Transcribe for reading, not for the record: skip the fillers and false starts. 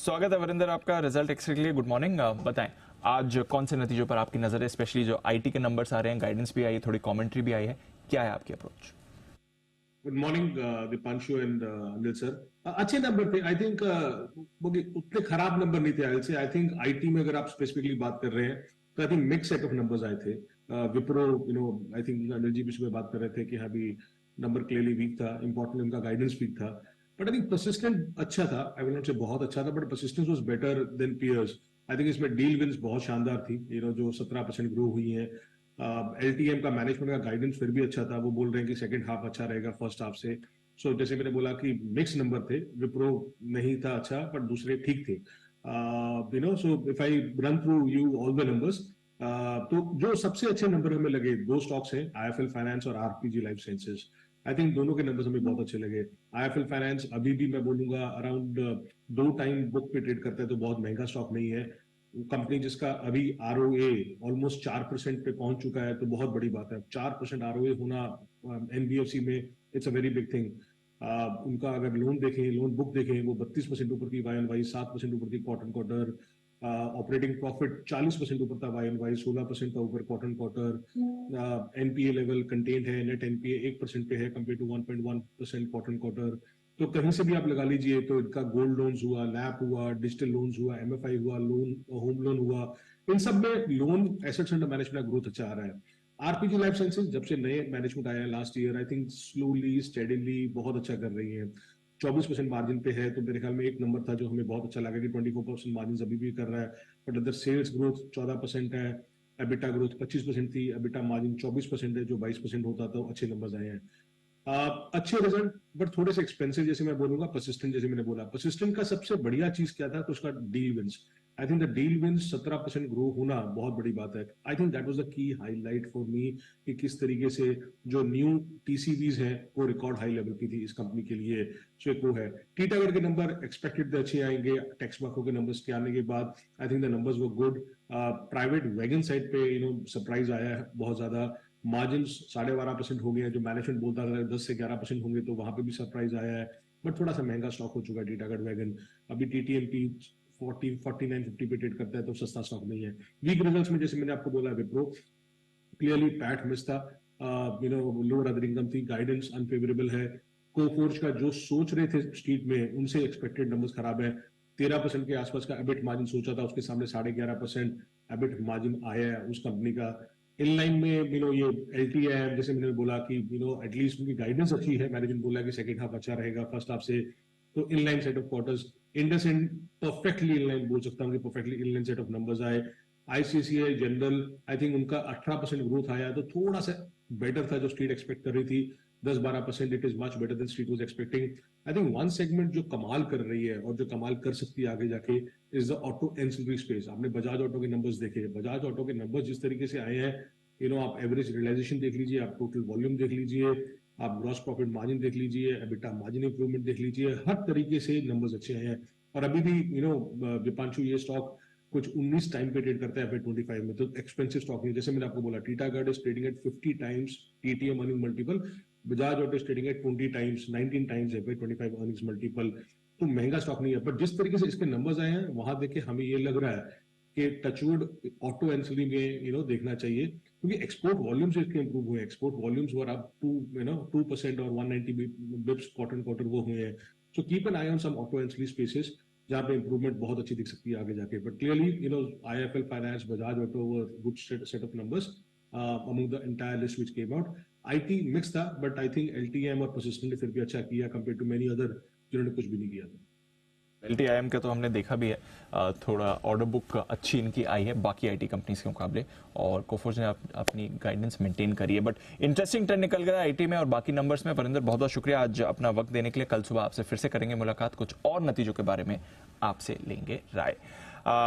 स्वागत है वरिंदर आपका रिजल्ट एक्स के लिए। Good morning. बताएं आज कौन से नतीजों पर आपकी नजर है, स्पेशली जो आईटी के नंबर्स आ रहे हैं, गाइडेंस भी आई है, थोड़ी कमेंट्री भी आई है, क्या है आपकी approach? Good morning Deepanshu and Anil sir. अच्छे नंबर थे आई थिंक। वो उतने खराब नंबर नहीं थे आई से। आई थिंक आईटी में अगर आप स्पेसिफिकली बात कर रहे हैं तो I think mix set of numbers आए थे। विप्रो आई थिंक अनिल जी भी सुबह बात कर रहे थे कि हाँ भी नंबर क्लियरली वीक था, इंपॉर्टेंट उनका गाइडेंस वीक था। बट आई थिंक परसिस्टेंट अच्छा था, आई विल नॉट से बहुत अच्छा था, but persistence was better than peers. I think इसमें डील विंस बहुत शानदार थी, जो 17% ग्रो हुई है। एलटीएम का मैनेजमेंट का गाइडेंस फिर भी अच्छा था, वो बोल रहे हैं कि सेकंड हाफ अच्छा रहेगा फर्स्ट हाफ से। सो जैसे मैंने बोला कि मिक्स नंबर थे, विप्रो नहीं था अच्छा पर दूसरे ठीक थे। So if I run through you all the numbers, तो जो सबसे अच्छे नंबर हमें लगे दो स्टॉक्स हैं, आईएफएल फाइनेंस और RPG life sciences. I think दोनों के नंबर्स हमें बहुत अच्छे लगे। आईएफएल फाइनेंस अभी भी मैं बोलूंगा अराउंड 2 टाइम बुक पे ट्रेड करता है, तो बहुत महंगा स्टॉक नहीं है। कंपनी जिसका अभी आरओए ऑलमोस्ट 4% पे पहुंच चुका है, तो बहुत बड़ी बात है। 4% आरओए होना एनबीएफसी में it's a very big thing. उनका अगर लोन देखें, लोन बुक देखें, वो 32% ऊपर की वाई एन वाई, 7% ऊपर थी क्वार्टर क्वार्टर। ऑपरेटिंग प्रॉफिट 40% ऊपर था वाई एन वाई, 16% था ऊपर quarter quarter. NPA level content है, नेट एनपीए 1% पे है कंपेयर टू 1.1% क्वार्टर क्वार्टर। तो कहीं से भी आप लगा लीजिए, तो इनका गोल्ड लोन्स हुआ, लैप हुआ, डिजिटल लोन्स हुआ, एमएफआई हुआ, लोन होम लोन हुआ, इन सब में लोन एसेट्स अंडर मैनेजमेंट का ग्रोथ अच्छा आ रहा है। आरपीजी लाइफ साइंसेज जब से नए मैनेजमेंट आया है last year, I think slowly steadily बहुत अच्छा कर रही है। 24% मार्जिन पे है, तो मेरे ख्याल में एक नंबर था जो हमें बहुत अच्छा लगा कि 24% मार्जिन अभी भी कर रहा है। बट अदर सेल्स ग्रोथ 14% है, एबिटा ग्रोथ 25% थी, एबिटा मार्जिन 24% है, जो 22% होता था। अच्छे नंबर आए हैं। अच्छे रिजल्ट, बट थोड़े से एक्सपेंसिव। जैसे मैं बोलूंगा परसिस्टेंट, जैसे मैंने बोला परसिस्टेंट का सबसे बढ़िया चीज क्या था, तो उसका deal wins. I think the deal wins 17% grow होना बहुत बड़ी बात है। I think that was the key highlight for me, कि किस तरीके से जो न्यू टीसीवीज है वो रिकॉर्ड हाई लेवल की थी इस कंपनी के लिए। सो एक वो है। टीटागढ़ के नंबर एक्सपेक्टेड अच्छे आएंगे, टैक्स मार्को के नंबर्स के आने के बाद आई think the numbers were good. Private wagon side पे सरप्राइज आया है बहुत ज्यादा। मार्जिन 12.5% हो गए हैं, जो मैनेजमेंट बोलता था 10 से 11% होंगे, तो वहां पे भी सरप्राइज आया है। बट थोड़ा सा महंगा स्टॉक हो चुका है टीटागढ़ वैगन। अभी टीटीएमपी 49-50 पे ट्रेड करता है, तो सस्ता स्टॉक नहीं है। वीक रिजल्ट्स में जैसे मैंने आपको बोला, विप्रो क्लियरली पैट मिस था। लोअर अदर इनकम थी, गाइडेंस अनफेवरेबल है। कोफोर्ज का जो सोच रहे थे स्ट्रीट में, उनसे एक्सपेक्टेड नंबर्स खराब है। 13% के आसपास का एबिट मार्जिन सोचा था, उसके सामने 11.5% एबिट मार्जिन आया है उस कंपनी का। इन लाइन में ये एलटीआई, जैसे मैंने बोला कि एटलीस्ट उनकी गाइडेंस अच्छी है, मैनेजमेंट बोला कि सेकंड हाफ अच्छा रहेगा फर्स्ट हाफ से। तो in line set of quarters. Indus perfectly in line बोल सकता हूँ कि perfectly in line set of numbers आए। आईसीआईसीआई जनरल, आई थिंक उनका 18% ग्रोथ आया, तो थोड़ा सा बेटर था जो स्ट्रीट एक्सपेक्ट कर रही थी। 10-12% it is much better than street was expecting. I think one segment जो कमाल कर रही है और जो कमाल कर सकती है आगे जाके, is the auto ancillary space. आपने बजाज ऑटो के नंबर्स देखे, बजाज ऑटो के नंबर्स जिस तरीके से आए हैं, आप एवरेज रियलाइजेशन देख लीजिए, आप टोटल वॉल्यूम देख लीजिए, आप ग्रॉस प्रॉफिट मार्जिन देख लीजिए, एबिटा मार्जिन इंप्रूवमेंट देख लीजिए, हर तरीके से नंबर्स अच्छे हैं। और अभी भी दीपांशु, ये स्टॉक कुछ 19 टाइम पे ट्रेड करता है FY25 में, तो एक्सपेंसिव स्टॉक नहीं। जैसे मैंने आपको बोला, Titagarh is trading at 50 times TTM earning multiple, Bajaj auto is trading at 20 times, 19 times FY25 earnings multiple. तो महंगा स्टॉक नहीं है, पर जिस तरीके से इसके नंबर्स आए हैं, वहां देख के हमें ये लग रहा है कि टचवुड ऑटो एंसिलरी में देखना चाहिए, क्योंकि एक्सपोर्ट वॉल्यूम्स इसके इंप्रूव हुए हैं। एक्सपोर्ट वॉल्यूम्स वर अप 2% और 190 बिप्स क्वार्टर क्वार्टर वो हुए हैं। So keep an eye on some auto ancillary spaces, जहां पे इंप्रूवमेंट बहुत अच्छी दिख सकती है आगे जाके। But clearly IFL finance, Bajaj auto were good set of numbers among the entire list which came out. IT mix था, बट आई थिंक एलटीएम और परसिस्टेंट ने फिर भी अच्छा किया कंपेयर टू मेनी अदर जिन्होंने कुछ भी नहीं किया था। एलटीआईएम का तो हमने देखा भी है, थोड़ा ऑर्डर बुक अच्छी इनकी आई है बाकी आईटी कंपनीज के मुकाबले, और कोफोर्ज ने अपनी गाइडेंस मेंटेन करी है। बट इंटरेस्टिंग ट्रेंड निकल गया आईटी में और बाकी नंबर्स में। परिंदर, बहुत बहुत शुक्रिया आज अपना वक्त देने के लिए। कल सुबह आपसे फिर से करेंगे मुलाकात, कुछ और नतीजों के बारे में आपसे लेंगे राय।